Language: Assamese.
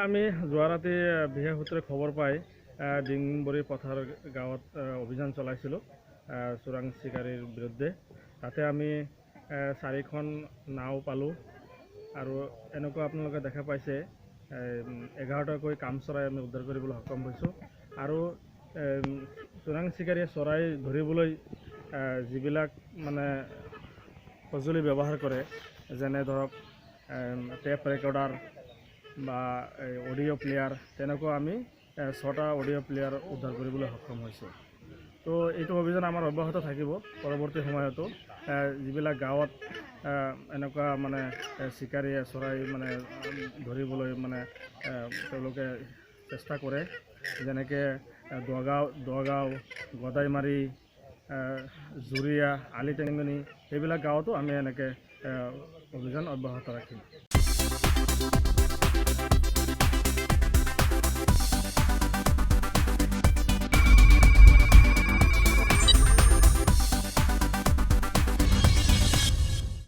আমি যোৱা ৰাতি বিশেষ সূত্ৰে খবৰ পাই ডিংবৰী পথাৰ গাঁৱত অভিযান চলাইছিলোঁ চোৰাং চিকাৰীৰ বিৰুদ্ধে। তাতে আমি 4খন নাও পালোঁ আৰু এনেকুৱা আপোনালোকে দেখা পাইছে 11টাকৈ কামচৰাই আমি উদ্ধাৰ কৰিবলৈ সক্ষম হৈছোঁ। আৰু চোৰাং চিকাৰীয়ে চৰাই ধৰিবলৈ যিবিলাক মানে সঁজুলি ব্যৱহাৰ কৰে, যেনে ধৰক টেপ ৰেকৰ্ডাৰ বা অডিঅ' প্লেয়াৰ, তেনেকুৱা আমি 6টা অডিঅ' প্লেয়াৰ উদ্ধাৰ কৰিবলৈ সক্ষম হৈছোঁ। তো এইটো অভিযান আমাৰ অব্যাহত থাকিব পৰৱৰ্তী সময়তো। যিবিলাক গাঁৱত এনেকুৱা মানে চিকাৰীয়ে চৰাই মানে ধৰিবলৈ মানে তেওঁলোকে চেষ্টা কৰে, যেনেকৈ দগাঁও, গদাইমাৰী, জুৰীয়া, আলি টেঙনি, সেইবিলাক গাঁৱতো আমি এনেকৈ অভিযান অব্যাহত ৰাখিম।